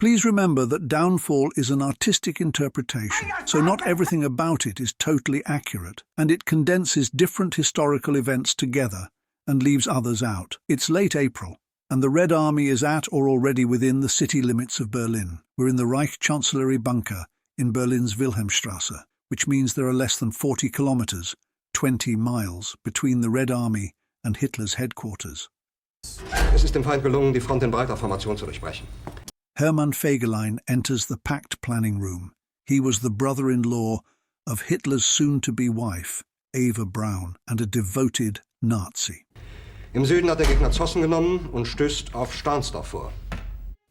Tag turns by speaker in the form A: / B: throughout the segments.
A: Please remember that downfall is an artistic interpretation, so not everything about it is totally accurate, and it condenses different historical events together and leaves others out. It's late April, and the Red Army is at or already within the city limits of Berlin. We're in the Reich Chancellery bunker in Berlin's Wilhelmstrasse, which means there are less than 40 kilometers, 20 miles, between the Red Army and Hitler's headquarters.
B: Es ist dem Feind gelungen, die Front in breiter Formation zu durchbrechen.
A: Hermann Fegelein enters the packed planning room. He was the brother-in-law of Hitler's soon-to-be wife, Eva Braun, and a devoted Nazi.
B: Im Süden hat der Gegner Zossen genommen und stößt auf Stahnsdorf vor.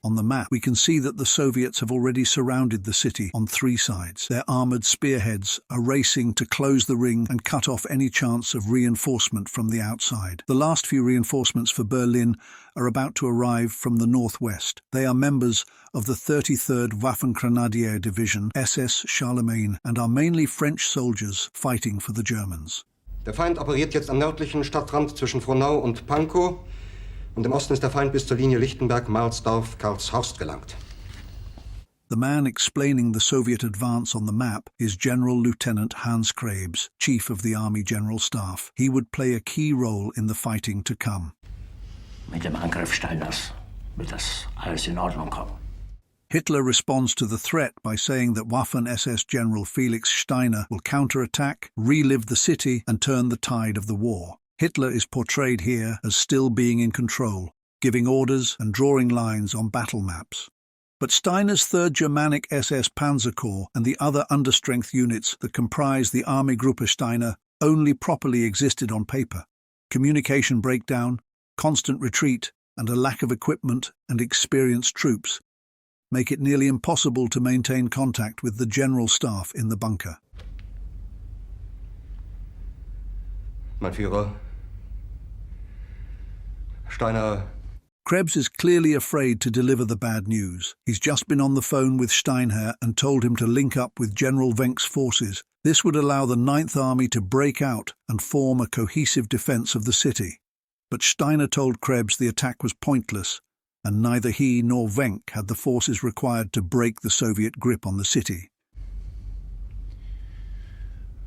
A: On the map, we can see that the Soviets have already surrounded the city on 3 sides. Their armoured spearheads are racing to close the ring and cut off any chance of reinforcement from the outside. The last few reinforcements for Berlin are about to arrive from the northwest. They are members of the 33rd Waffengrenadier Division, SS Charlemagne, and are mainly French soldiers fighting for the Germans.
B: Der Feind operiert jetzt am nördlichen Stadtrand zwischen Frohnau und Pankow. Und im Osten ist der Feind bis zur Linie Lichtenberg-Marsdorf-Karlshorst gelangt.
A: The man explaining the Soviet advance on the map is General Lieutenant Hans Krebs, Chief of the Army General Staff. He would play a key role in the fighting to come.
C: Mit dem Angriff Steiners wird das alles in Ordnung kommen.
A: Hitler responds to the threat by saying that Waffen-SS General Felix Steiner will counterattack, relive the city, and turn the tide of the war. Hitler is portrayed here as still being in control, giving orders and drawing lines on battle maps. But Steiner's 3rd Germanic SS Panzer Corps and the other understrength units that comprise the Armeegruppe Steiner only properly existed on paper. Communication breakdown, constant retreat, and a lack of equipment and experienced troops make it nearly impossible to maintain contact with the general staff in the bunker.
B: Mein Führer, Steiner.
A: Krebs is clearly afraid to deliver the bad news. He's just been on the phone with Steinherr and told him to link up with General Wenck's forces. This would allow the 9th Army to break out and form a cohesive defense of the city. But Steiner told Krebs the attack was pointless, and neither he nor Wenck had the forces required to break the Soviet grip on the city.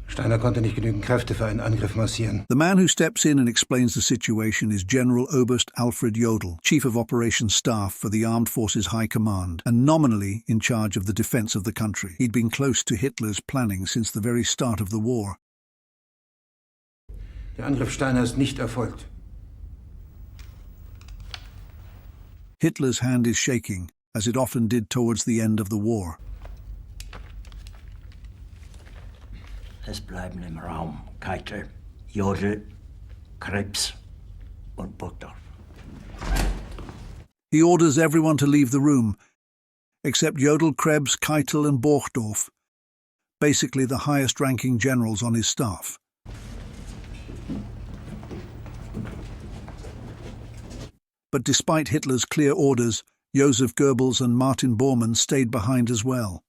D: Steiner konnte nicht genügend Kräfte für einen Angriff massieren.
A: The man who steps in and explains the situation is General Oberst Alfred Jodl, Chief of Operations Staff for the Armed Forces High Command, and nominally in charge of the defense of the country. He'd been close to Hitler's planning since the very start of the war.
D: Der Angriff Steiner ist nicht erfolgt.
A: Hitler's hand is shaking, as it often did towards the end of the war.
C: Es bleiben im Raum Keitel, Jodl, Krebs und Burgdorf.
A: He orders everyone to leave the room, except Jodl, Krebs, Keitel and Burgdorf, basically the highest-ranking generals on his staff. But despite Hitler's clear orders, Joseph Goebbels and Martin Bormann stayed behind as well.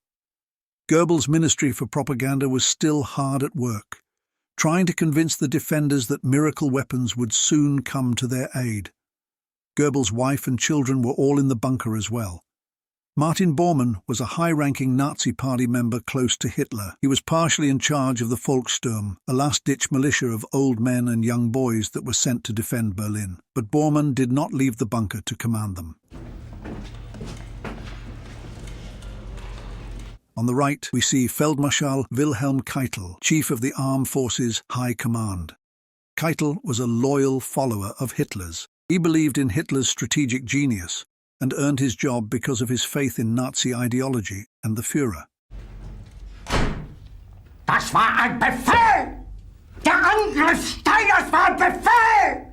A: Goebbels' Ministry for Propaganda was still hard at work, trying to convince the defenders that miracle weapons would soon come to their aid. Goebbels' wife and children were all in the bunker as well. Martin Bormann was a high-ranking Nazi Party member close to Hitler. He was partially in charge of the Volkssturm, a last-ditch militia of old men and young boys that were sent to defend Berlin. But Bormann did not leave the bunker to command them. On the right, we see Feldmarschall Wilhelm Keitel, Chief of the Armed Forces High Command. Keitel was a loyal follower of Hitler's. He believed in Hitler's strategic genius and earned his job because of his faith in Nazi ideology and the Führer.
C: Das war ein Befehl! Der Angriff Steiners war ein Befehl!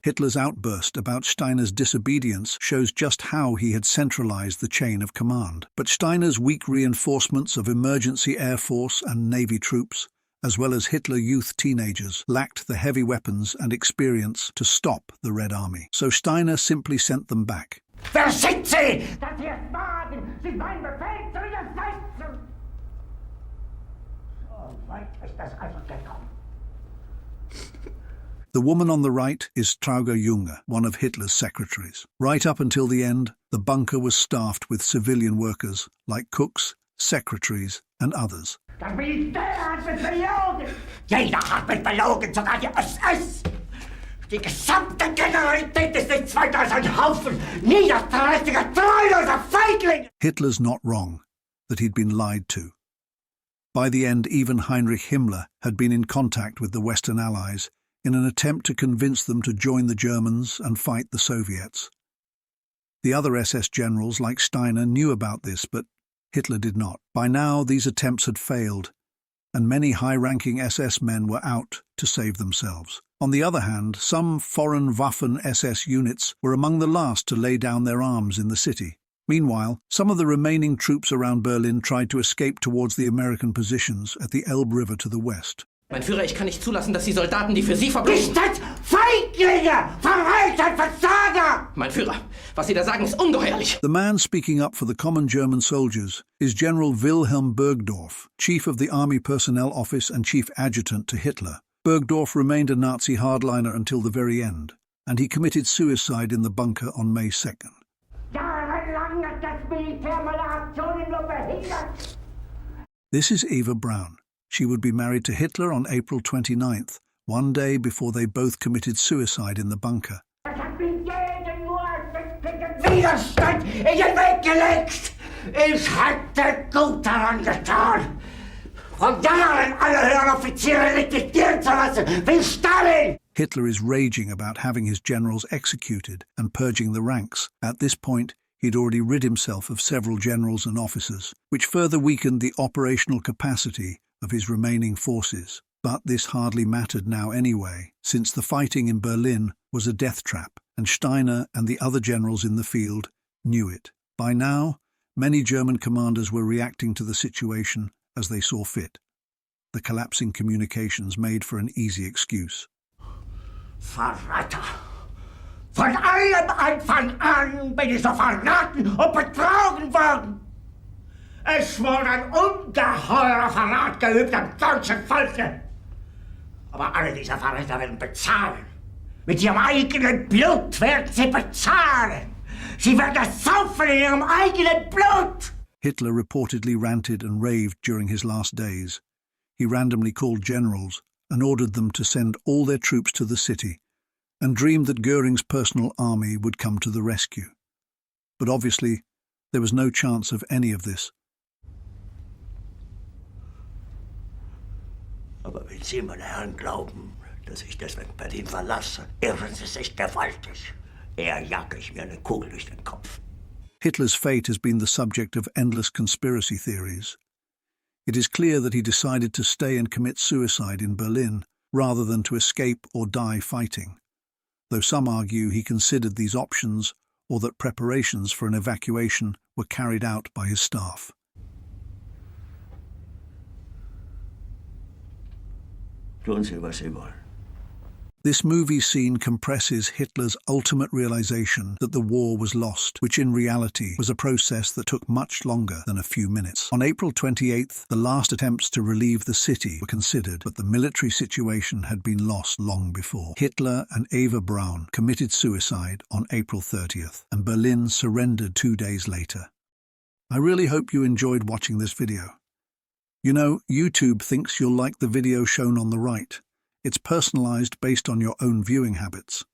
A: Hitler's outburst about Steiner's disobedience shows just how he had centralized the chain of command. But Steiner's weak reinforcements of emergency air force and navy troops, as well as Hitler youth teenagers, lacked the heavy weapons and experience to stop the Red Army. So Steiner simply sent them back.
C: Wer sind Sie, dass Sie es wagen, sich meinen Befehl zu widersetzen? So weit ist das also gekommen.
A: The woman on the right is Trauger Junge, one of Hitler's secretaries. Right up until the end, the bunker was staffed with civilian workers like cooks, secretaries and others.
C: Das Militär hat mich belogen! Jeder hat mich belogen, sogar die SS! Die gesamte Generalität ist nichts weiter als ein Haufen niederträchtiger, treuloser Feiglinge!
A: Hitler's not wrong that he'd been lied to. By the end, even Heinrich Himmler had been in contact with the Western Allies in an attempt to convince them to join the Germans and fight the Soviets. The other SS generals, like Steiner, knew about this, but Hitler did not. By now, these attempts had failed, and many high-ranking SS men were out to save themselves. On the other hand, some foreign Waffen-SS units were among the last to lay down their arms in the city. Meanwhile, some of the remaining troops around Berlin tried to escape towards the American positions at the Elbe River to the west.
E: Mein Führer, ich kann nicht zulassen, dass die Soldaten, die für Sie verbringen...
C: Ist Feiglinge! Verreiter, Versager!
E: Mein Führer, was Sie da sagen, ist ungeheuerlich.
A: The man speaking up for the common German soldiers is General Wilhelm Burgdorf, chief of the Army Personnel Office and chief adjutant to Hitler. Burgdorf remained a Nazi hardliner until the very end, and he committed suicide in the bunker on May 2nd.
C: Jahrelang hat das Militär meine Aktionen nur behindert!
A: This is Eva Braun. She would be married to Hitler on April 29th, one day before they both committed suicide in the bunker.
C: Das hat mir jeden nur gegen Widerstand in den Weg gelegt! Ich hätte gut daran getan, von Jahren alle höheren Offiziere liquidieren zu lassen, wie Stalin!
A: Hitler is raging about having his generals executed and purging the ranks. At this point, he'd already rid himself of several generals and officers, which further weakened the operational capacity of his remaining forces. But this hardly mattered now anyway, since the fighting in Berlin was a death trap, and Steiner and the other generals in the field knew it. By now, many German commanders were reacting to the situation as they saw fit. The collapsing communications made for an easy excuse.
C: Verräter! Von allem Anfang an bin ich so verraten und betrogen worden! Es wurde ein ungeheurer Verrat geübt am deutschen Volke! Aber alle diese Verräter werden bezahlen! Mit ihrem eigenen Blut werden sie bezahlen! Sie werden es saufen in ihrem eigenen Blut!
A: Hitler reportedly ranted and raved during his last days. He randomly called generals and ordered them to send all their troops to the city, and dreamed that Goering's personal army would come to the rescue. But obviously, there was no chance of any of this.
C: Aber wenn Sie, meine Herren, glauben, dass ich deswegen Berlin verlasse, irren Sie sich gewaltig. Eher jage ich mir eine Kugel durch den Kopf.
A: Hitler's fate has been the subject of endless conspiracy theories. It is clear that he decided to stay and commit suicide in Berlin rather than to escape or die fighting, though some argue he considered these options or that preparations for an evacuation were carried out by his staff.
C: Tun Sie, was Sie wollen.
A: This movie scene compresses Hitler's ultimate realization that the war was lost, which in reality was a process that took much longer than a few minutes. On April 28th, the last attempts to relieve the city were considered, but the military situation had been lost long before. Hitler and Eva Braun committed suicide on April 30th, and Berlin surrendered 2 days later. I really hope you enjoyed watching this video. You know, YouTube thinks you'll like the video shown on the right. It's personalized based on your own viewing habits.